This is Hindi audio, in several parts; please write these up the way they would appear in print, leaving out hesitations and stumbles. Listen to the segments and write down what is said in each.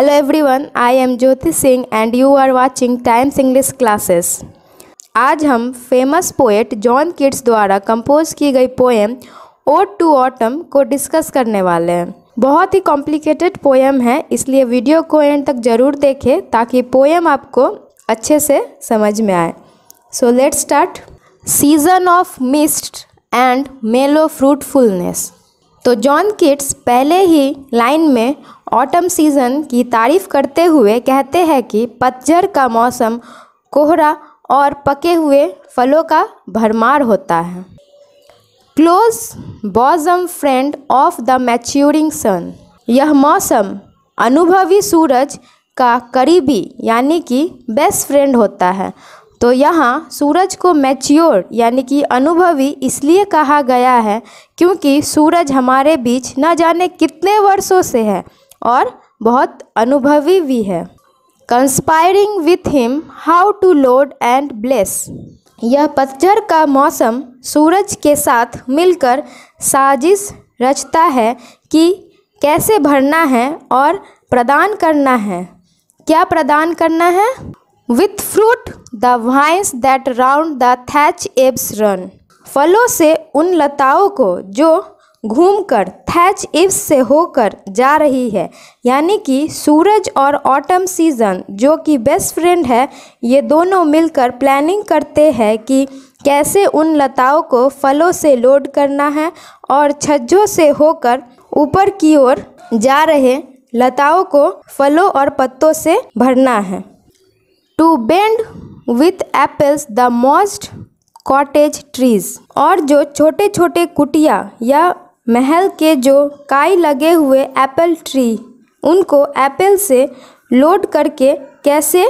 Hello everyone, I am Jyoti Singh and you are watching Times English Classes। आज हम फेमस पोएट जॉन किट्स द्वारा कंपोज की गई पोएम ओड टू ऑटम को डिस्कस करने वाले हैं। बहुत ही कॉम्प्लिकेटेड पोएम है, इसलिए वीडियो को एंड तक ज़रूर देखें ताकि पोएम आपको अच्छे से समझ में आए। So let's start. Season of mist and मेलो फ्रूटफुलनेस। तो जॉन किट्स पहले ही लाइन में ऑटम सीज़न की तारीफ़ करते हुए कहते हैं कि पतझड़ का मौसम कोहरा और पके हुए फलों का भरमार होता है। Close bosom friend of the maturing sun. यह मौसम अनुभवी सूरज का करीबी यानी कि बेस्ट फ्रेंड होता है। तो यहाँ सूरज को मैच्योर यानी कि अनुभवी इसलिए कहा गया है क्योंकि सूरज हमारे बीच न जाने कितने वर्षों से है और बहुत अनुभवी भी है। Conspiring with him how to load and bless. यह पतझड़ का मौसम सूरज के साथ मिलकर साजिश रचता है कि कैसे भरना है और प्रदान करना है। क्या प्रदान करना है? With fruit the vines that round the thatch eaves run. फलों से उन लताओं को जो घूमकर थैच एब्स से होकर जा रही है, यानी कि सूरज और ऑटम सीज़न जो कि बेस्ट फ्रेंड है, ये दोनों मिलकर प्लानिंग करते हैं कि कैसे उन लताओं को फलों से लोड करना है और छज्जों से होकर ऊपर की ओर जा रहे लताओं को फलों और पत्तों से भरना है। To bend with apples the moss'd cottage trees. और जो छोटे छोटे कुटिया या महल के जो काई लगे हुए एप्पल ट्री, उनको एप्पल से लोड करके कैसे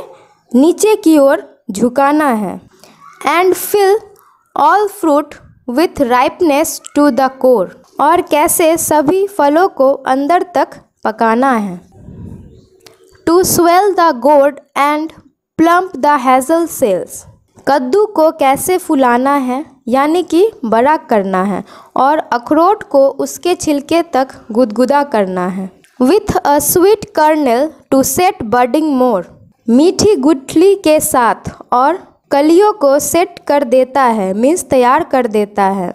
नीचे की ओर झुकाना है। And fill all fruit with ripeness to the core. और कैसे सभी फलों को अंदर तक पकाना है। To swell the gourd and plump the hazel shells. कद्दू को कैसे फुलाना है यानी कि बड़ा करना है और अखरोट को उसके छिलके तक गुदगुदा करना है। With a sweet kernel to set budding more. मीठी गुठली के साथ और कलियों को सेट कर देता है, मीन्स तैयार कर देता है।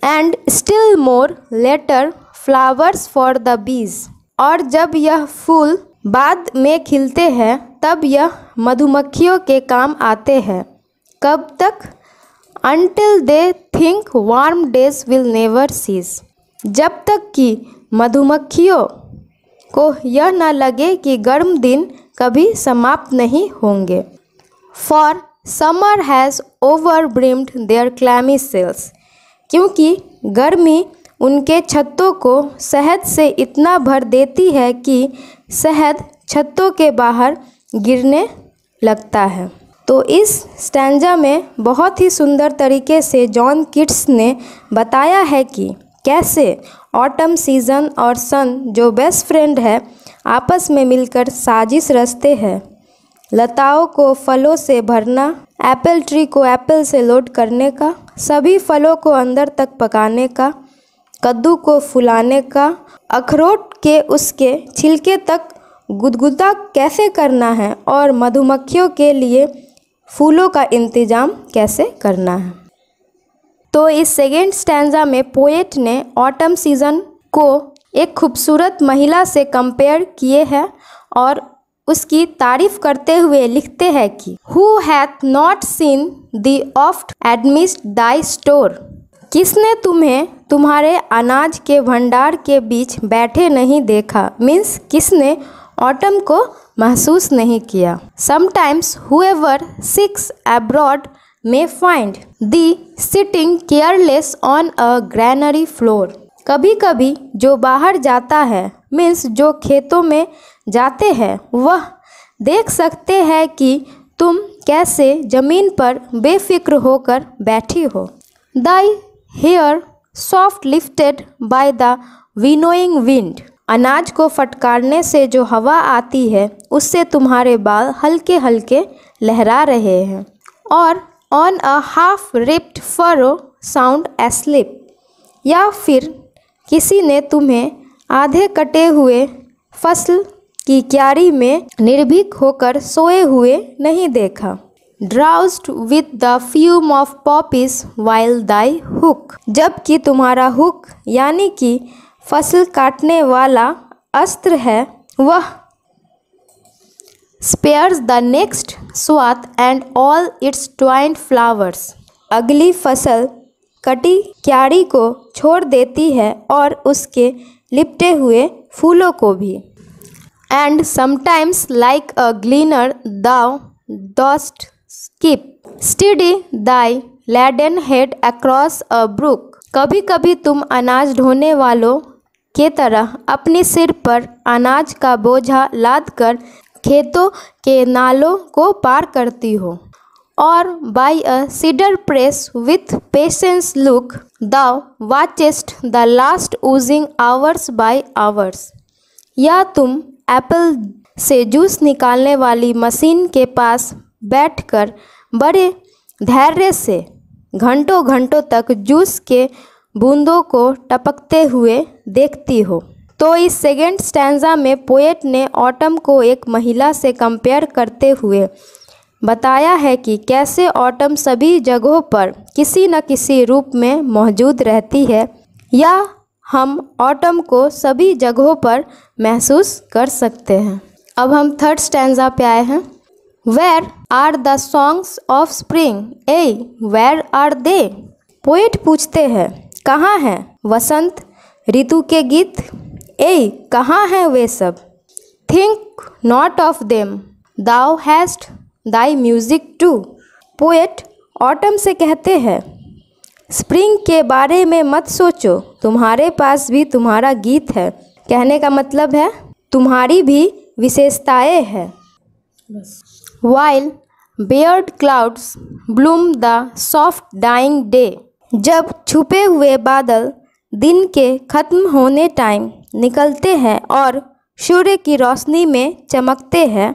And still more later flowers for the bees. और जब यह फूल बाद में खिलते हैं तब यह मधुमक्खियों के काम आते हैं। कब तक? Until they think warm days will never cease। जब तक कि मधुमक्खियों को यह न लगे कि गर्म दिन कभी समाप्त नहीं होंगे। For summer has overwhelmed their clammy cells। क्योंकि गर्मी उनके छत्तों को शहद से इतना भर देती है कि शहद छत्तों के बाहर गिरने लगता है। तो इस स्टैंजा में बहुत ही सुंदर तरीके से जॉन किट्स ने बताया है कि कैसे ऑटम सीज़न और सन जो बेस्ट फ्रेंड है आपस में मिलकर साजिश रचते हैं। लताओं को फलों से भरना, एप्पल ट्री को एप्पल से लोड करने का, सभी फलों को अंदर तक पकाने का, कद्दू को फुलाने का, अखरोट के उसके छिलके तक गुदगुदा कैसे करना है और मधुमक्खियों के लिए फूलों का इंतज़ाम कैसे करना है। तो इस सेकेंड स्टैंजा में पोएट ने ऑटम सीज़न को एक खूबसूरत महिला से कंपेयर किए हैं और उसकी तारीफ करते हुए लिखते हैं कि who hath not seen thee oft amidst thy store. किसने तुम्हें तुम्हारे अनाज के भंडार के बीच बैठे नहीं देखा, मीन्स किसने ऑटम को महसूस नहीं किया। समटाइम्स हुएवर सिक्स अब्रॉड में find the sitting careless on a granary floor. कभी कभी जो बाहर जाता है, मीन्स जो खेतों में जाते हैं, वह देख सकते हैं कि तुम कैसे ज़मीन पर बेफिक्र होकर बैठी हो। Thy hair soft lifted by the winnowing wind. अनाज को फटकारने से जो हवा आती है उससे तुम्हारे बाल हल्के हल्के लहरा रहे हैं। और on a half reaped furrow sound asleep. या फिर किसी ने तुम्हें आधे कटे हुए फसल की क्यारी में निर्भीक होकर सोए हुए नहीं देखा। Drowsed with the fume of poppies while thy hook, जबकि तुम्हारा हुक यानी कि फसल काटने वाला अस्त्र है वह spares the next swath and all its twined flowers, अगली फसल कटी क्यारी को छोड़ देती है और उसके लिपटे हुए फूलों को भी। And sometimes like a gleaner thou dost skip steady thy laden head across a brook, कभी कभी तुम अनाज ढोने वालों के तरह अपने सिर पर अनाज का बोझा लादकर खेतों के नालों को पार करती हो। और by a cedar press with patience look thou watchest the last oozing hours by hours, या तुम एप्पल से जूस निकालने वाली मशीन के पास बैठकर बड़े धैर्य से घंटों घंटों तक जूस के बूंदों को टपकते हुए देखती हो। तो इस सेकेंड स्टैंजा में पोएट ने ऑटम को एक महिला से कंपेयर करते हुए बताया है कि कैसे ऑटम सभी जगहों पर किसी न किसी रूप में मौजूद रहती है, या हम ऑटम को सभी जगहों पर महसूस कर सकते हैं। अब हम थर्ड स्टैंजा पे आए हैं। Where are the songs of spring? A where are they? Poet पूछते हैं कहाँ हैं वसंत ऋतु के गीत? ए कहाँ हैं वे सब? Think not of them, thou hast thy music too. Poet autumn से कहते हैं स्प्रिंग के बारे में मत सोचो, तुम्हारे पास भी तुम्हारा गीत है। कहने का मतलब है तुम्हारी भी विशेषताएं हैं। While beard clouds bloom the soft dying day, जब छुपे हुए बादल दिन के खत्म होने टाइम निकलते हैं और सूर्य की रोशनी में चमकते हैं।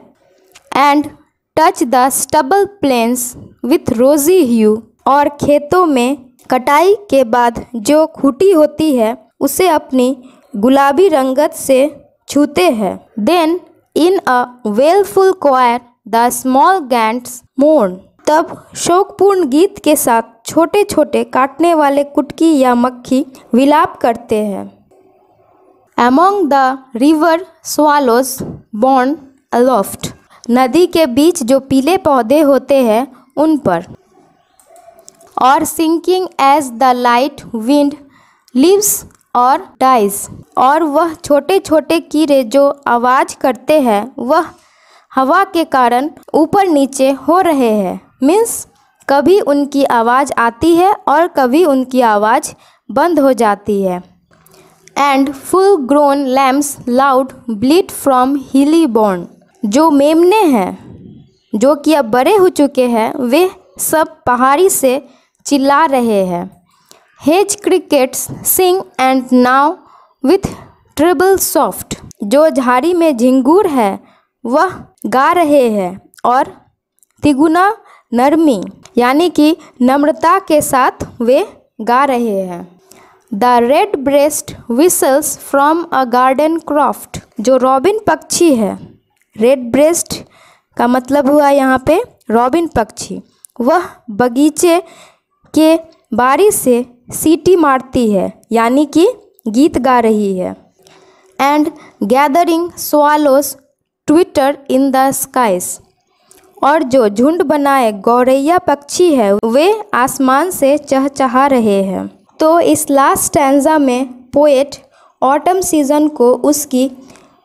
And touch the stubble plains with rosy hue, और खेतों में कटाई के बाद जो खूटी होती है उसे अपनी गुलाबी रंगत से छूते हैं। Then in a wailful choir the small gants mourn, तब शोकपूर्ण गीत के साथ छोटे छोटे काटने वाले कुटकी या मक्खी विलाप करते हैं। Among the river swallows borne aloft, नदी के बीच जो पीले पौधे होते हैं उन पर। और sinking as the light wind lives or dies, और वह छोटे छोटे कीड़े जो आवाज़ करते हैं वह हवा के कारण ऊपर नीचे हो रहे हैं। मीन्स कभी उनकी आवाज़ आती है और कभी उनकी आवाज़ बंद हो जाती है। And full grown lambs loud bleat from hilly bourn, जो मेमने हैं जो कि अब बड़े हो चुके हैं वे सब पहाड़ी से चिल्ला रहे हैं। Hedge crickets sing and now with treble soft, जो झाड़ी में झिंगूर है वह गा रहे हैं और तिगुना नरमी यानी कि नम्रता के साथ वे गा रहे हैं। The red breast whistles from a garden croft, जो रॉबिन पक्षी है। रेड ब्रेस्ट का मतलब हुआ यहाँ पे रॉबिन पक्षी, वह बगीचे के बारी से सीटी मारती है यानी कि गीत गा रही है। And gathering swallows twitter in the skies, और जो झुंड बनाए गौरैया पक्षी है वे आसमान से चहचहा रहे हैं। तो इस लास्ट स्टैंजा में पोएट ऑटम सीजन को उसकी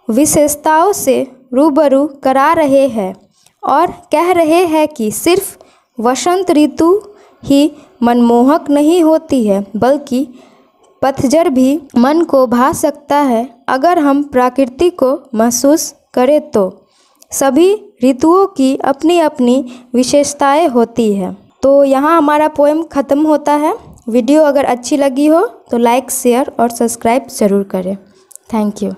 विशेषताओं से रूबरू करा रहे हैं और कह रहे हैं कि सिर्फ वसंत ऋतु ही मनमोहक नहीं होती है बल्कि पतझड़ भी मन को भा सकता है अगर हम प्रकृति को महसूस करें। तो सभी ऋतुओं की अपनी अपनी विशेषताएं होती है। तो यहाँ हमारा पोएम ख़त्म होता है। वीडियो अगर अच्छी लगी हो तो लाइक शेयर और सब्सक्राइब ज़रूर करें। Thank you.